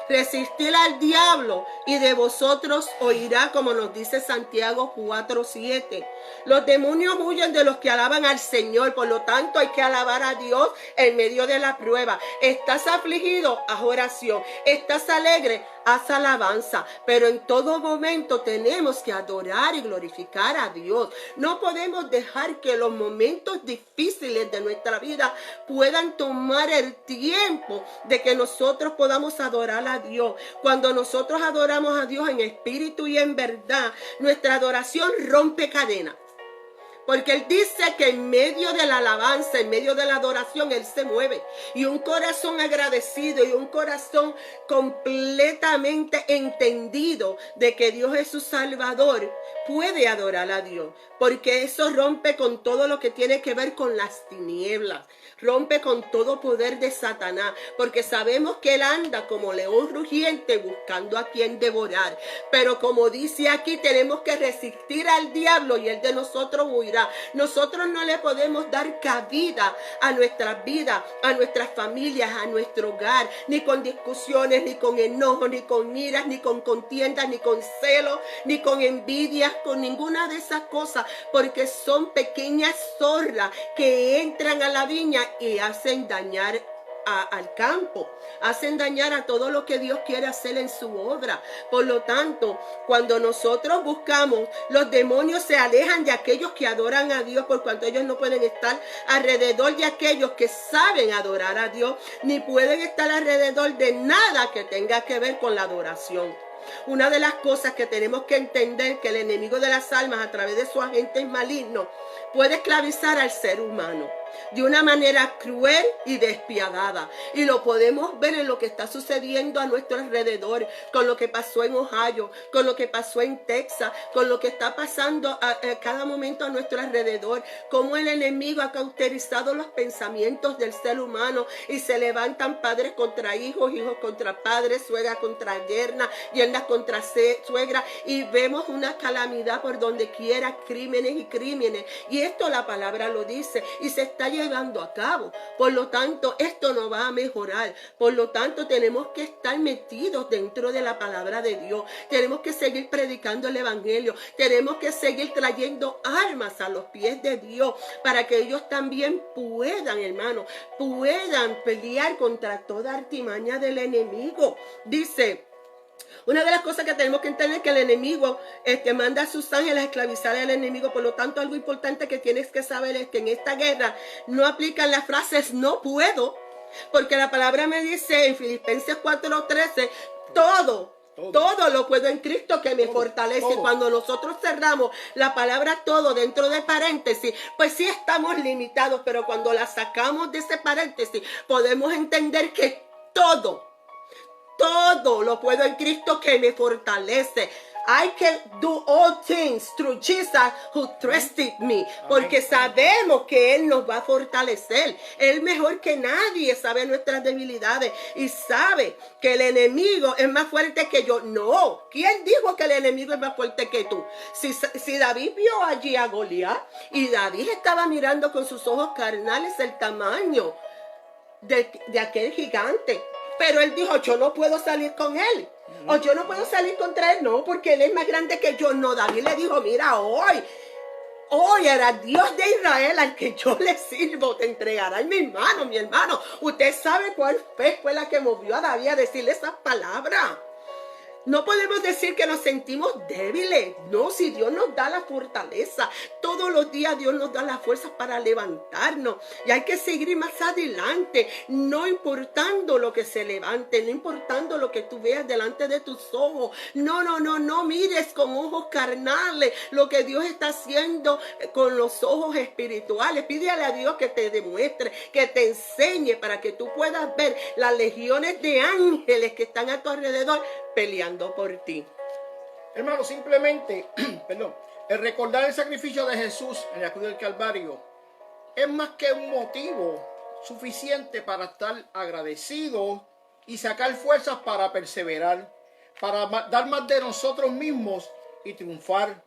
resistir al diablo y de vosotros oirá, como nos dice Santiago 4:7. Los demonios huyen de los que alaban al Señor. Por lo tanto, hay que alabar a Dios en medio de la prueba. Estás afligido, haz oración. Estás alegre, haz alabanza. Pero en todo momento tenemos que adorar y glorificar a Dios. No podemos dejar que los momentos difíciles de nuestra vida puedan tomar el tiempo de que nosotros podamos adorar a Dios. Cuando nosotros adoramos a Dios en espíritu y en verdad, nuestra adoración rompe cadenas. Porque Él dice que en medio de la alabanza, en medio de la adoración, Él se mueve. Y un corazón agradecido y un corazón completamente entendido de que Dios es su Salvador, puede adorar a Dios. Porque eso rompe con todo lo que tiene que ver con las tinieblas. Rompe con todo poder de Satanás, porque sabemos que Él anda como león rugiente buscando a quien devorar. Pero como dice aquí, tenemos que resistir al diablo y Él de nosotros huirá. Nosotros no le podemos dar cabida a nuestras vidas, a nuestras familias, a nuestro hogar, ni con discusiones, ni con enojo, ni con iras, ni con contiendas, ni con celos, ni con envidias, con ninguna de esas cosas, porque son pequeñas zorras que entran a la viña y hacen dañar al campo, hacen dañar a todo lo que Dios quiere hacer en su obra. Por lo tanto, cuando nosotros buscamos, los demonios se alejan de aquellos que adoran a Dios, por cuanto ellos no pueden estar alrededor de aquellos que saben adorar a Dios, ni pueden estar alrededor de nada que tenga que ver con la adoración. Una de las cosas que tenemos que entender, que el enemigo de las almas, a través de sus agentes malignos, puede esclavizar al ser humano de una manera cruel y despiadada. Y lo podemos ver en lo que está sucediendo a nuestro alrededor, con lo que pasó en Ohio, con lo que pasó en Texas, con lo que está pasando a cada momento a nuestro alrededor, cómo el enemigo ha cauterizado los pensamientos del ser humano y se levantan padres contra hijos, hijos contra padres, suegra contra yerna, yernas contra suegra, y vemos una calamidad por donde quiera, crímenes y crímenes. Y esto la palabra lo dice, y se está está llevando a cabo. Por lo tanto, esto no va a mejorar. Por lo tanto, tenemos que estar metidos dentro de la palabra de Dios. Tenemos que seguir predicando el evangelio. Tenemos que seguir trayendo almas a los pies de Dios para que ellos también puedan, hermano, puedan pelear contra toda artimaña del enemigo. Dice, una de las cosas que tenemos que entender es que el enemigo manda a sus ángeles a esclavizar al enemigo. Por lo tanto, algo importante que tienes que saber es que en esta guerra no aplican las frases no puedo, porque la palabra me dice en Filipenses 4:13, todo lo puedo en Cristo que me fortalece. todo. Cuando nosotros cerramos la palabra todo dentro de paréntesis, pues sí estamos limitados, pero cuando la sacamos de ese paréntesis, podemos entender que todo lo puedo en Cristo que me fortalece. I can do all things through Jesus who trusted me. Porque sabemos que Él nos va a fortalecer. Él mejor que nadie sabe nuestras debilidades y sabe que el enemigo es más fuerte que yo. No. ¿Quién dijo que el enemigo es más fuerte que tú? Si David vio allí a Goliat y David estaba mirando con sus ojos carnales el tamaño de aquel gigante, pero él dijo, yo no puedo salir con él. O yo no puedo salir contra él. No, porque él es más grande que yo. No, David le dijo, mira, hoy era Dios de Israel al que yo le sirvo. Te entregará en mis manos, mi hermano. Usted sabe cuál fe fue la que movió a David a decirle esas palabras. No podemos decir que nos sentimos débiles. No, si Dios nos da la fortaleza, todos los días Dios nos da las fuerzas para levantarnos. Y hay que seguir más adelante, no importando lo que se levante, no importando lo que tú veas delante de tus ojos. No mires con ojos carnales lo que Dios está haciendo con los ojos espirituales. Pídele a Dios que te demuestre, que te enseñe para que tú puedas ver las legiones de ángeles que están a tu alrededor peleando por ti. Hermano, simplemente, perdón, el recordar el sacrificio de Jesús en la cruz del Calvario es más que un motivo suficiente para estar agradecido y sacar fuerzas para perseverar, para dar más de nosotros mismos y triunfar.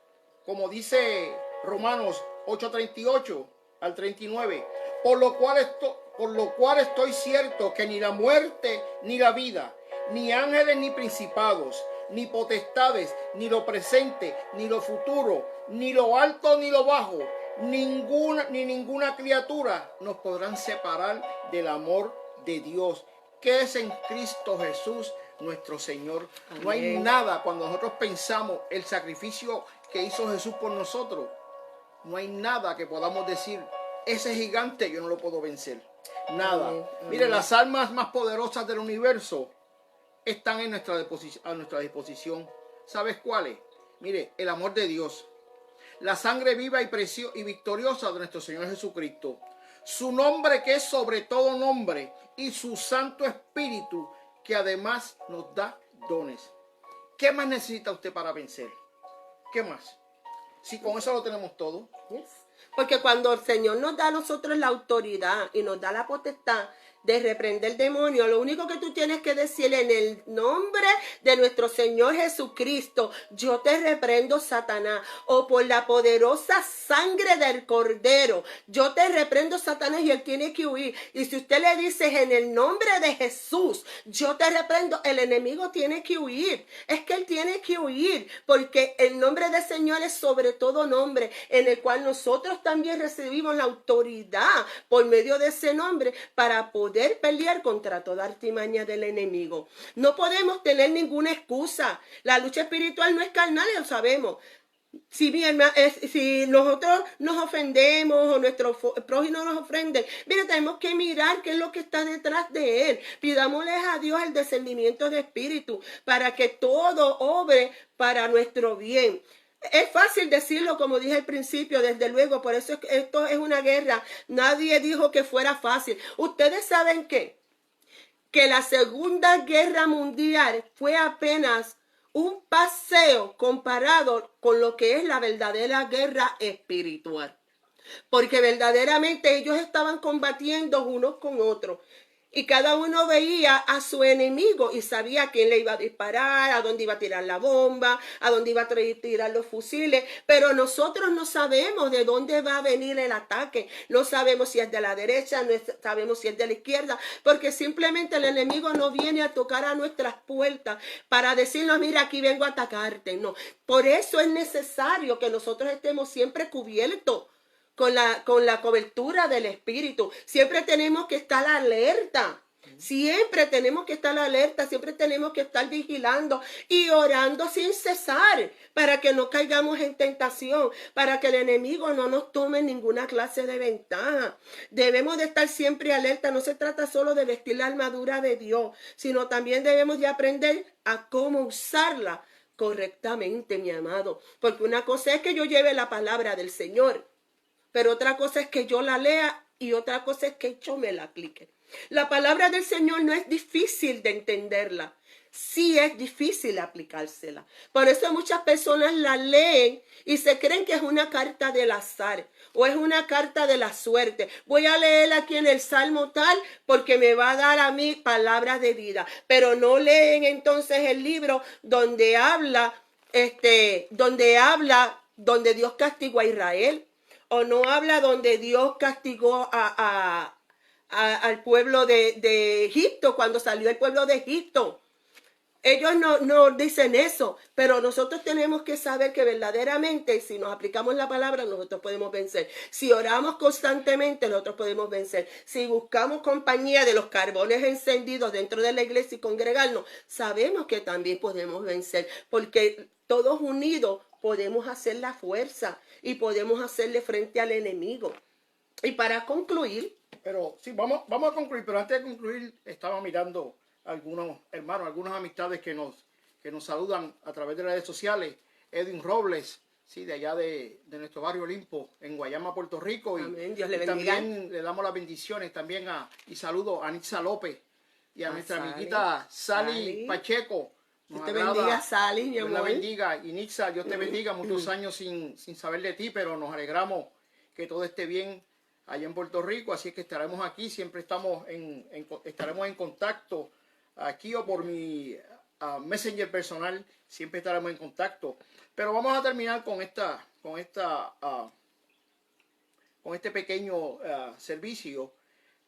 Como dice Romanos 8:38 al 39, por lo cual estoy cierto que ni la muerte ni la vida, ni ángeles ni principados, ni potestades, ni lo presente, ni lo futuro, ni lo alto ni lo bajo, ni ninguna criatura nos podrán separar del amor de Dios, que es en Cristo Jesús nuestro Señor. Amén. No hay nada, cuando nosotros pensamos el sacrificio que hizo Jesús por nosotros, no hay nada que podamos decir, ese gigante yo no lo puedo vencer. Nada. Amén. Mire, las armas más poderosas del universo están a nuestra disposición. ¿Sabes cuáles? Mire, el amor de Dios, la sangre viva y victoriosa de nuestro Señor Jesucristo, su nombre que es sobre todo nombre y su Santo Espíritu que además nos da dones. ¿Qué más necesita usted para vencer? ¿Qué más? Si con eso lo tenemos todo. Yes. Porque cuando el Señor nos da a nosotros la autoridad y nos da la potestad de reprender demonios, lo único que tú tienes que decir en el nombre de nuestro Señor Jesucristo, yo te reprendo, Satanás, o por la poderosa sangre del Cordero, yo te reprendo, Satanás, y él tiene que huir. Y si usted le dice en el nombre de Jesús, yo te reprendo, el enemigo tiene que huir. Es que él tiene que huir, porque el nombre del Señor es sobre todo nombre, en el cual nosotros también recibimos la autoridad por medio de ese nombre para poder pelear contra toda artimaña del enemigo. No podemos tener ninguna excusa. La lucha espiritual no es carnal, lo sabemos. Si nosotros nos ofendemos o nuestro prójimo nos ofende, mire, tenemos que mirar qué es lo que está detrás de él. Pidámosles a Dios el discernimiento de espíritu para que todo obre para nuestro bien. Es fácil decirlo, como dije al principio, desde luego, por eso esto es una guerra. Nadie dijo que fuera fácil. Ustedes saben que la Segunda Guerra Mundial fue apenas un paseo comparado con lo que es la verdadera guerra espiritual. Porque verdaderamente ellos estaban combatiendo unos con otros. Y cada uno veía a su enemigo y sabía a quién le iba a disparar, a dónde iba a tirar la bomba, a dónde iba a tirar los fusiles. Pero nosotros no sabemos de dónde va a venir el ataque. No sabemos si es de la derecha, no sabemos si es de la izquierda, porque simplemente el enemigo no viene a tocar a nuestras puertas para decirnos, mira, aquí vengo a atacarte. No, por eso es necesario que nosotros estemos siempre cubiertos con la cobertura del Espíritu. Siempre tenemos que estar alerta. Siempre tenemos que estar alerta, siempre tenemos que estar vigilando y orando sin cesar para que no caigamos en tentación, para que el enemigo no nos tome ninguna clase de ventaja. Debemos de estar siempre alerta. No se trata solo de vestir la armadura de Dios, sino también debemos de aprender a cómo usarla correctamente, mi amado. Porque una cosa es que yo lleve la palabra del Señor, pero otra cosa es que yo la lea y otra cosa es que yo me la aplique. La palabra del Señor no es difícil de entenderla. Sí es difícil aplicársela. Por eso muchas personas la leen y se creen que es una carta del azar o es una carta de la suerte. Voy a leer aquí en el Salmo tal porque me va a dar a mí palabras de vida. Pero no leen entonces el libro donde habla donde Dios castigó a Israel. O no habla donde Dios castigó al pueblo de Egipto, cuando salió el pueblo de Egipto. Ellos no dicen eso, pero nosotros tenemos que saber que verdaderamente si nos aplicamos la palabra, nosotros podemos vencer. Si oramos constantemente, nosotros podemos vencer. Si buscamos compañía de los carbones encendidos dentro de la iglesia y congregarnos, sabemos que también podemos vencer, porque todos unidos podemos hacer la fuerza y podemos hacerle frente al enemigo. Y para concluir. Pero sí, vamos a concluir, pero antes de concluir, estaba mirando algunos hermanos, algunas amistades que nos saludan a través de las redes sociales. Edwin Robles, sí, de allá de nuestro barrio Olimpo, en Guayama, Puerto Rico. Amén, Dios le bendiga. También le damos las bendiciones también y saludo a Nitza López y a nuestra amiguita Sally Pacheco. Dios te bendiga, Sally, mi amor. Dios la bendiga. Y Nitza, Dios te bendiga. Muchos años sin saber de ti, pero nos alegramos que todo esté bien allá en Puerto Rico. Así es que estaremos aquí. Siempre estaremos en contacto aquí o por mi Messenger personal. Siempre estaremos en contacto. Pero vamos a terminar con este pequeño servicio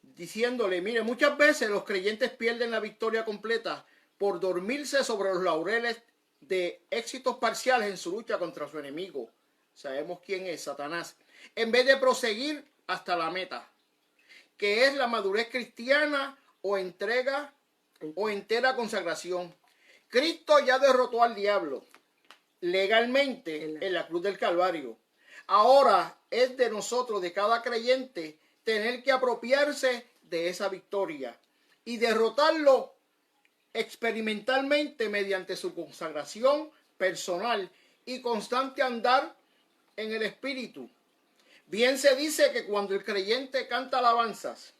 diciéndole, mire, muchas veces los creyentes pierden la victoria completa por dormirse sobre los laureles de éxitos parciales en su lucha contra su enemigo. Sabemos quién es, Satanás. En vez de proseguir hasta la meta, que es la madurez cristiana o entrega o entera consagración. Cristo ya derrotó al diablo legalmente en la cruz del Calvario. Ahora es de nosotros, de cada creyente, tener que apropiarse de esa victoria y derrotarlo experimentalmente mediante su consagración personal y constante andar en el Espíritu. Bien se dice que cuando el creyente canta alabanzas,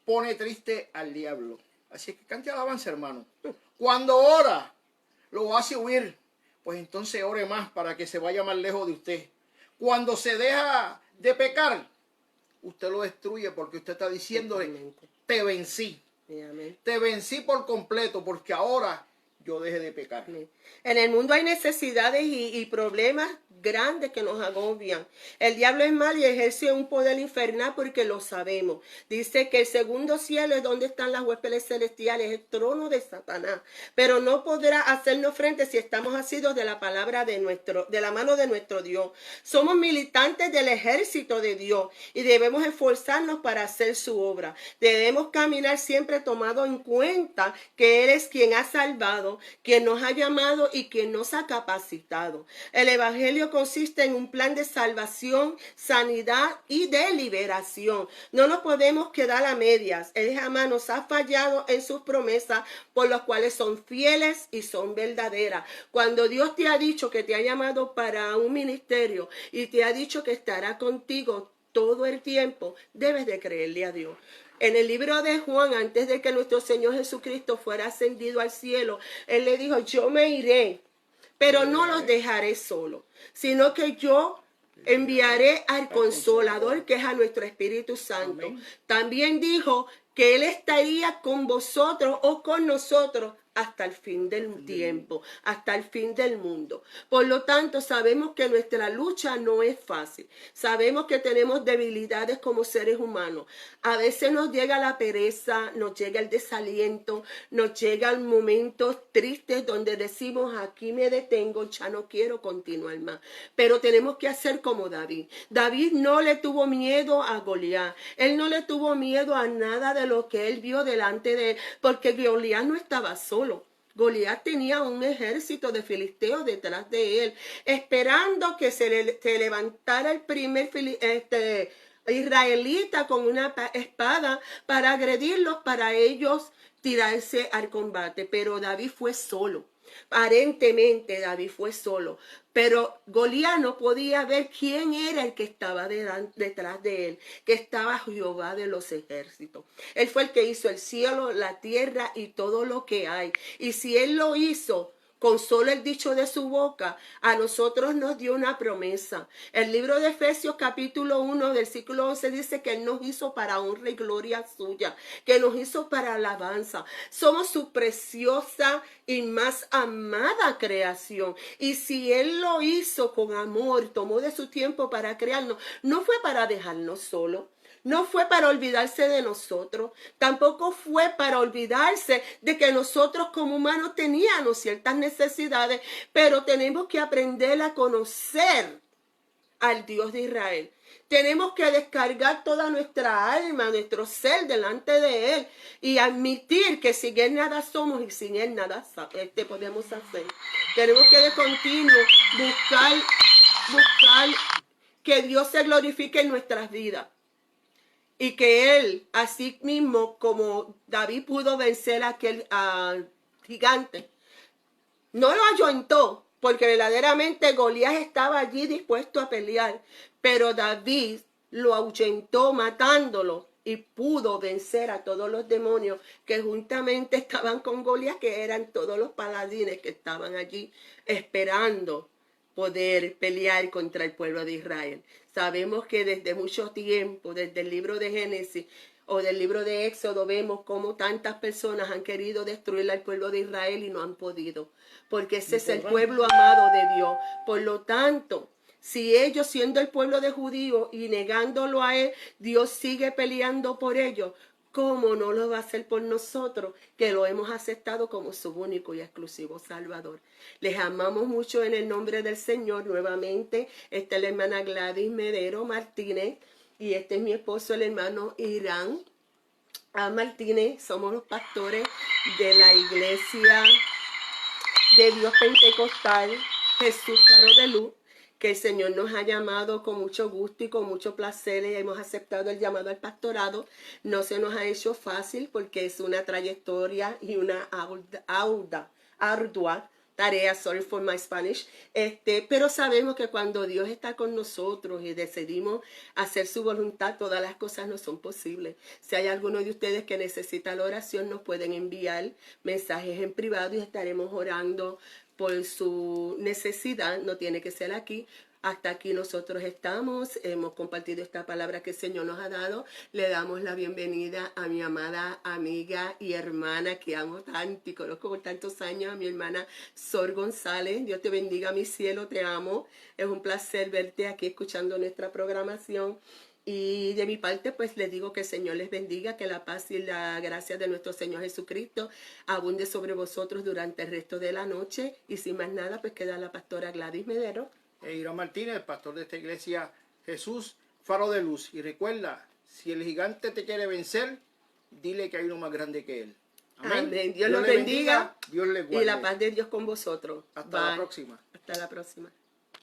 pone triste al diablo. Así que cante alabanza, hermano. Cuando ora, lo hace huir. Pues entonces ore más para que se vaya más lejos de usted. Cuando se deja de pecar, usted lo destruye porque usted está diciéndole, te vencí. Amén. Te vencí por completo porque ahora yo dejé de pecar. En el mundo hay necesidades y problemas grandes que nos agobian. El diablo es mal y ejerce un poder infernal porque lo sabemos. Dice que el segundo cielo es donde están las huéspedes celestiales, el trono de Satanás. Pero no podrá hacernos frente si estamos asidos de la palabra de la mano de nuestro Dios. Somos militantes del ejército de Dios y debemos esforzarnos para hacer su obra. Debemos caminar siempre tomando en cuenta que Él es quien ha salvado, quien nos ha llamado y quien nos ha capacitado. El evangelio consiste en un plan de salvación, sanidad y de liberación. No nos podemos quedar a medias. Él jamás nos ha fallado en sus promesas, por las cuales son fieles y son verdaderas. Cuando Dios te ha dicho que te ha llamado para un ministerio y te ha dicho que estará contigo todo el tiempo, debes de creerle a Dios. En el libro de Juan, antes de que nuestro Señor Jesucristo fuera ascendido al cielo, Él le dijo, yo me iré, pero no los dejaré solos, sino que yo enviaré al Consolador, que es a nuestro Espíritu Santo. Amén. También dijo que Él estaría con vosotros o con nosotros hasta el fin del tiempo, hasta el fin del mundo. Por lo tanto, sabemos que nuestra lucha no es fácil. Sabemos que tenemos debilidades como seres humanos. A veces nos llega la pereza, nos llega el desaliento, nos llegan momentos tristes donde decimos, aquí me detengo, ya no quiero continuar más. Pero tenemos que hacer como David. David no le tuvo miedo a Goliat. Él no le tuvo miedo a nada de lo que él vio delante de él, porque Goliat no estaba solo. Goliat tenía un ejército de filisteos detrás de él, esperando que se levantara el primer israelita con una espada para agredirlos, para ellos tirarse al combate. Pero David fue solo. Aparentemente David fue solo, pero Goliat no podía ver quién era el que estaba detrás de él, que estaba Jehová de los ejércitos. Él fue el que hizo el cielo, la tierra y todo lo que hay. Y si él lo hizo con solo el dicho de su boca, a nosotros nos dio una promesa. El libro de Efesios capítulo 1 versículo 11 dice que Él nos hizo para honra y gloria suya, que nos hizo para alabanza. Somos su preciosa y más amada creación. Y si Él lo hizo con amor, tomó de su tiempo para crearnos, no fue para dejarnos solos. No fue para olvidarse de nosotros, tampoco fue para olvidarse de que nosotros como humanos teníamos ciertas necesidades, pero tenemos que aprender a conocer al Dios de Israel. Tenemos que descargar toda nuestra alma, nuestro ser delante de Él y admitir que sin Él nada somos y sin Él nada podemos hacer. Tenemos que de continuo buscar que Dios se glorifique en nuestras vidas. Y que Él, así mismo como David pudo vencer a aquel gigante, no lo ahuyentó, porque verdaderamente Goliat estaba allí dispuesto a pelear, pero David lo ahuyentó matándolo y pudo vencer a todos los demonios que juntamente estaban con Goliat, que eran todos los paladines que estaban allí esperando poder pelear contra el pueblo de Israel. Sabemos que desde mucho tiempo, desde el libro de Génesis o del libro de Éxodo, vemos cómo tantas personas han querido destruir al pueblo de Israel y no han podido, porque ese es el pueblo amado de Dios. Por lo tanto, si ellos, siendo el pueblo de judíos y negándolo a Él, Dios sigue peleando por ellos, ¿cómo no lo va a hacer por nosotros, que lo hemos aceptado como su único y exclusivo Salvador? Les amamos mucho en el nombre del Señor. Nuevamente, esta es la hermana Gladys Medero Martínez y este es mi esposo, el hermano Irán Martínez. Somos los pastores de la iglesia de Dios Pentecostal Jesús Faro de Luz, que el Señor nos ha llamado con mucho gusto y con mucho placer y hemos aceptado el llamado al pastorado. No se nos ha hecho fácil porque es una trayectoria y una ardua tarea, sorry for my Spanish, pero sabemos que cuando Dios está con nosotros y decidimos hacer su voluntad, todas las cosas no son posibles. Si hay alguno de ustedes que necesita la oración, nos pueden enviar mensajes en privado y estaremos orando por su necesidad. No tiene que ser aquí. Hasta aquí nosotros estamos, hemos compartido esta palabra que el Señor nos ha dado. Le damos la bienvenida a mi amada amiga y hermana que amo tanto y conozco por tantos años, a mi hermana Sor González. Dios te bendiga, mi cielo, te amo. Es un placer verte aquí escuchando nuestra programación. Y de mi parte, pues les digo que el Señor les bendiga, que la paz y la gracia de nuestro Señor Jesucristo abunde sobre vosotros durante el resto de la noche. Y sin más nada, pues queda la pastora Gladys Medero. Irán Martínez, el pastor de esta iglesia Jesús Faro de Luz. Y recuerda, si el gigante te quiere vencer, dile que hay uno más grande que él. Amén. Amén. Dios los bendiga. Dios les guarde. Y la paz de Dios con vosotros. Hasta la próxima. Hasta la próxima.